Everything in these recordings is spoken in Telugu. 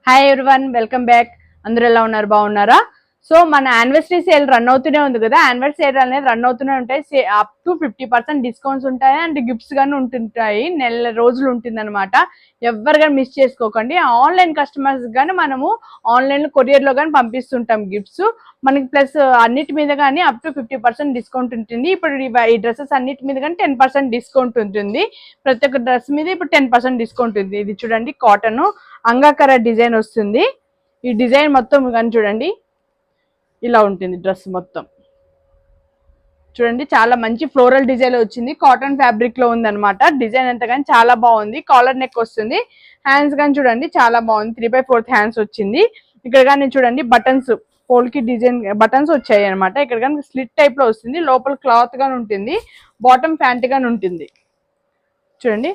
Hi everyone, welcome back. అందరూ ఎలా ఉన్నారు? బాగున్నారా? సో మన యానివర్సరీ సేల్ రన్ అవుతూనే ఉంది కదా. యానివర్సరీ సేల్ అనేది రన్ అవుతూనే ఉంటాయి. అప్ టు 50% డిస్కౌంట్స్ ఉంటాయి అండ్ గిఫ్ట్స్ గానీ ఉంటుంటాయి. నెల రోజులు ఉంటుంది అనమాట. ఎవరు కానీ మిస్ చేసుకోకండి. ఆన్లైన్ కస్టమర్స్ కానీ మనము ఆన్లైన్ కొరియర్ లో కానీ పంపిస్తుంటాం గిఫ్ట్స్. మనకి ప్లస్ అన్నిటి మీద కానీ అప్ టు 50% డిస్కౌంట్ ఉంటుంది. ఇప్పుడు ఈ డ్రెస్సెస్ అన్నిటి మీద కానీ 10% డిస్కౌంట్ ఉంటుంది. ప్రతి ఒక్క డ్రెస్ మీద ఇప్పుడు 10% డిస్కౌంట్ ఉంది. ఇది చూడండి, కాటన్ అంగాకర డిజైన్ వస్తుంది. ఈ డిజైన్ మొత్తం కానీ చూడండి, ఇలా ఉంటుంది. డ్రెస్ మొత్తం చూడండి, చాలా మంచి ఫ్లోరల్ డిజైన్ వచ్చింది. కాటన్ ఫ్యాబ్రిక్ లో ఉంది అనమాట. డిజైన్ అంతా కానీ చాలా బాగుంది. కాలర్ నెక్ వస్తుంది. హ్యాండ్స్ కానీ చూడండి చాలా బాగుంది. 3/4 హ్యాండ్స్ వచ్చింది. ఇక్కడ కానీ చూడండి బటన్స్, పోల్కి డిజైన్ బటన్స్ వచ్చాయి అనమాట. ఇక్కడ కానీ స్లిట్ టైప్ లో వస్తుంది. లోపల క్లాత్ గాని ఉంటుంది. బాటమ్ ప్యాంట్ గాని ఉంటుంది. చూడండి,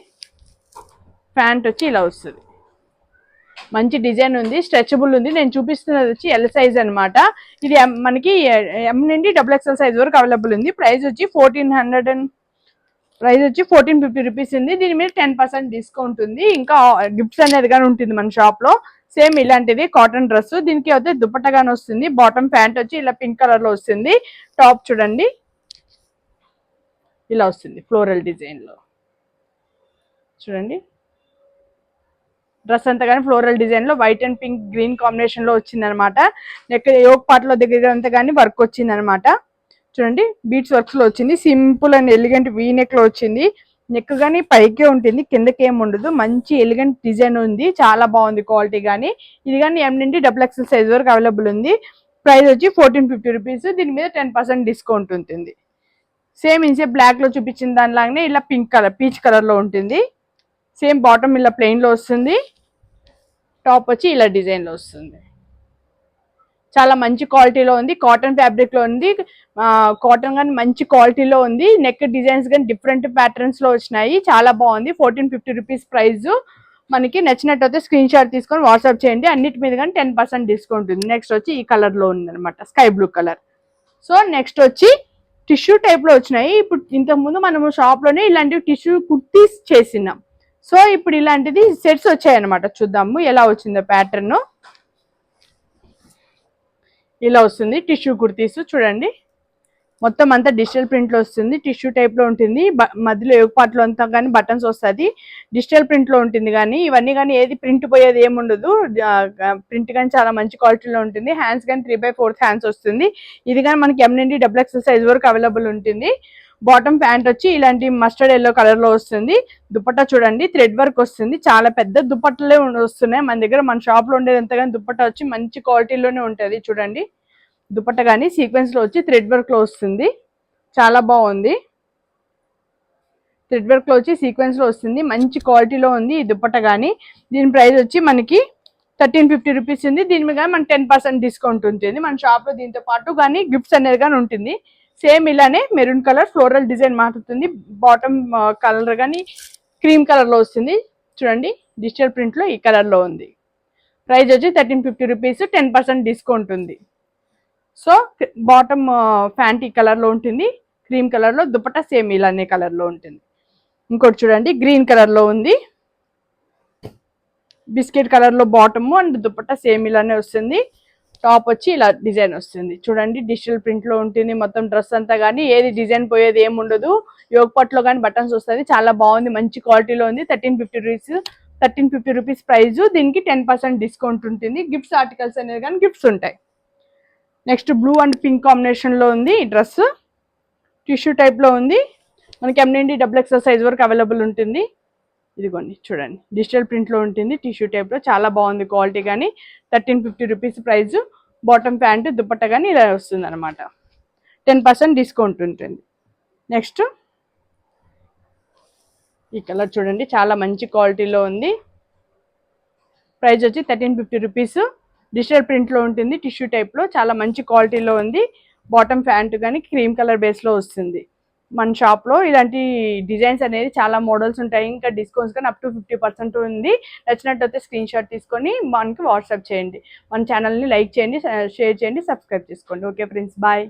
ప్యాంట్ వచ్చి ఇలా వస్తుంది. మంచి డిజైన్ ఉంది, స్ట్రెచబుల్ ఉంది. నేను చూపిస్తున్నది వచ్చి ఎల్ సైజ్ అనమాట. ఇది మనకి ఎం నుండి XXL సైజ్ వరకు అవైలబుల్ ఉంది. ప్రైస్ వచ్చి 1450 రూపీస్ ఉంది. దీని మీద 10% డిస్కౌంట్ ఉంది. ఇంకా గిఫ్ట్స్ అనేది కానీ ఉంటుంది మన షాప్ లో. సేమ్ ఇలాంటిది కాటన్ డ్రెస్. దీనికి అయితే దుపట్టా గాని వస్తుంది. బాటమ్ ప్యాంట్ వచ్చి ఇలా పింక్ కలర్ లో వస్తుంది. టాప్ చూడండి ఇలా వస్తుంది ఫ్లోరల్ డిజైన్ లో. చూడండి, డ్రెస్ అంతా కానీ ఫ్లోరల్ డిజైన్ లో white and pink green combination లో వచ్చింది అనమాట. నెక్ యోక్ పార్ట్ లో దగ్గర అంతా కానీ వర్క్ వచ్చింది అనమాట. చూడండి, బీట్స్ వర్క్స్ లో వచ్చింది. Simple and elegant V neck లో వచ్చింది. నెక్ కానీ పైకే ఉంటుంది, కిందకి ఏమి ఉండదు. మంచి ఎలిగెంట్ డిజైన్ ఉంది, చాలా బాగుంది క్వాలిటీ కానీ. ఇది కానీ ఎం నుండి XXL సైజ్ వరకు అవైలబుల్ ఉంది. ప్రైస్ వచ్చి 1450 రూపీస్. దీని మీద 10% డిస్కౌంట్ ఉంటుంది. సేమ్ ఇన్సే బ్లాక్ లో చూపించిన దానిలాగానే ఇలా పింక్ కలర్, పీచ్ కలర్ లో ఉంటుంది. సేమ్ బాటమ్ ఇలా ప్లెయిన్ లో వస్తుంది. టాప్ వచ్చి ఇలా డిజైన్ లో వస్తుంది. చాలా మంచి క్వాలిటీలో ఉంది. కాటన్ ఫ్యాబ్రిక్ లో ఉంది. కాటన్ కానీ మంచి క్వాలిటీలో ఉంది. నెక్ డిజైన్స్ కానీ డిఫరెంట్ ప్యాటర్న్స్ లో వచ్చినాయి. చాలా బాగుంది. 1450 రూపీస్ ప్రైస్. మనకి నచ్చినట్టయితే స్క్రీన్ షాట్ తీసుకొని వాట్సాప్ చేయండి. అన్నిటి మీద కానీ 10% డిస్కౌంట్ ఉంది. నెక్స్ట్ వచ్చి ఈ కలర్ లో ఉంది అనమాట, sky blue colour. So next వచ్చి టిష్యూ టైప్ లో వచ్చినాయి. ఇప్పుడు ఇంతకు ముందు మనము షాప్ లోనే ఇలాంటి టిష్యూ కుర్తీస్ చేసినాం. సో ఇప్పుడు ఇలాంటిది సెట్స్ వచ్చాయన్నమాట. చూద్దాము ఎలా వచ్చిందో. ప్యాటర్న్ ఇలా వస్తుంది. టిష్యూ కుర్తీస్ చూడండి, మొత్తం అంతా డిజిటల్ ప్రింట్ లో వస్తుంది. టిష్యూ టైప్ లో ఉంటుంది. మధ్యలో ఎగ్ పార్ట్ లో అంతా కానీ బటన్స్ వస్తుంది. డిజిటల్ ప్రింట్ లో ఉంటుంది. కానీ ఇవన్నీ కానీ ఏది ప్రింట్ పోయేది ఏముండదు. ప్రింట్ కానీ చాలా మంచి క్వాలిటీలో ఉంటుంది. హ్యాండ్స్ కానీ 3/4 హ్యాండ్స్ వస్తుంది. ఇది కానీ మనకి ఎం నుండి XXL సైజ్ వరకు అవైలబుల్ ఉంటుంది. బాటమ్ ప్యాంట్ వచ్చి ఇలాంటి మస్టర్డ్ ఎల్లో కలర్ లో వస్తుంది. దుపట్టా చూడండి, థ్రెడ్ వర్క్ వస్తుంది. చాలా పెద్ద దుపట్టలే వస్తున్నాయి మన దగ్గర. మన షాప్ లో ఉండేది ఎంతగానో దుపట్టా వచ్చి మంచి క్వాలిటీలోనే ఉంటుంది. చూడండి, దుపట్టా కానీ సీక్వెన్స్ లో వచ్చి థ్రెడ్ వర్క్ లో వస్తుంది. చాలా బాగుంది. థ్రెడ్ వర్క్ లో వచ్చి సీక్వెన్స్ లో వస్తుంది. మంచి క్వాలిటీలో ఉంది ఈ దుపట్టా కానీ. దీని ప్రైస్ వచ్చి మనకి 1350 రూపీస్ ఉంది. దీని మీద మనకి 10% డిస్కౌంట్ ఉంటుంది మన షాప్ లో. దీంతో పాటు కానీ గిఫ్ట్స్ అనేది కానీ ఉంటుంది. సేమ్ ఇలానే మెరూన్ కలర్ ఫ్లోరల్ డిజైన్ మారుతుంది. బాటమ్ కలర్ కానీ క్రీమ్ కలర్ లో వస్తుంది. చూడండి, డిజిటల్ ప్రింట్ లో ఈ కలర్ లో ఉంది. ప్రైస్ వచ్చి 1350 రూపీస్. 10% డిస్కౌంట్ ఉంది. సో బాటమ్ ప్యాంట్ ఈ కలర్ లో ఉంటుంది. క్రీమ్ కలర్ లో దుపట్టా సేమ్ ఇలానే కలర్ లో ఉంటుంది. ఇంకోటి చూడండి, గ్రీన్ కలర్ లో ఉంది. బిస్కెట్ కలర్ లో బాటమ్ అండ్ దుపట్టా సేమ్ ఇలానే వస్తుంది. టాప్ వచ్చి ఇలా డిజైన్ వస్తుంది. చూడండి, డిజిటల్ ప్రింట్ లో ఉంటుంది మొత్తం డ్రెస్ అంతా కానీ. ఏది డిజైన్ పోయేది ఏమి ఉండదు. యోగ్ పట్లో కానీ బటన్స్ వస్తుంది. చాలా బాగుంది, మంచి క్వాలిటీలో ఉంది. 1350 రూపీస్ ప్రైస్. దీనికి 10% డిస్కౌంట్ ఉంటుంది. గిఫ్ట్స్ ఆర్టికల్స్ అనేది కానీ గిఫ్ట్స్ ఉంటాయి. Next blue and pink combination లో ఉంది ఈ డ్రెస్. టిష్యూ టైప్ లో ఉంది. మనకి ఎం నుండి XXL సైజ్ వరకు అవైలబుల్ ఉంటుంది. ఇదిగోండి చూడండి, డిజిటల్ ప్రింట్ లో ఉంటుంది. టిష్యూ టైప్ లో చాలా బాగుంది క్వాలిటీ కానీ. 1350 rupees price. Bottom pant dupatta కానీ ఇలా వస్తుంది అనమాట. 10% డిస్కౌంట్ ఉంటుంది. నెక్స్ట్ ఈ కలర్ చూడండి, చాలా మంచి క్వాలిటీలో ఉంది. ప్రైస్ వచ్చి 1350 రూపీస్. డిజిటల్ ప్రింట్ లో ఉంటుంది. టిష్యూ టైప్ లో చాలా మంచి క్వాలిటీలో ఉంది. బాటమ్ ప్యాంట్ కానీ క్రీమ్ కలర్ బేస్ లో వస్తుంది. మన షాప్ లో ఇలాంటి డిజైన్స్ అనేది చాలా మోడల్స్ ఉంటాయి. ఇంకా డిస్కౌంట్స్ కానీ అప్ టు 50% ఉంది. నచ్చినట్టయితే స్క్రీన్ షాట్ తీసుకొని మనకి వాట్సాప్ చేయండి. మన ఛానల్ని లైక్ చేయండి, షేర్ చేయండి, సబ్స్క్రైబ్ చేసుకోండి. Okay friends, bye.